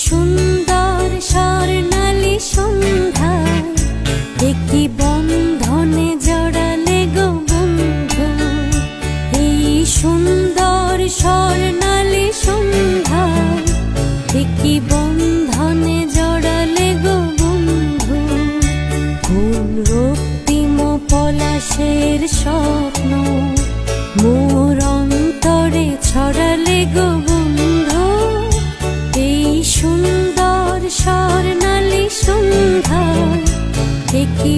সুন্দর স্বর্ণালী সন্ধ্যায় একটি বন্ধনে জড়ালে গো বন্ধু। এই সুন্দর স্বর্ণালী সন্ধ্যায় একটি বন্ধনে জড়ালে গো বন্ধু। ফুল রক্তিম পলাশের স্বপ্ন মোর অন্তরে ছড়ালে গো বন্ধু। এই সুন্দর স্বর্ণালী সন্ধ্যায় একটি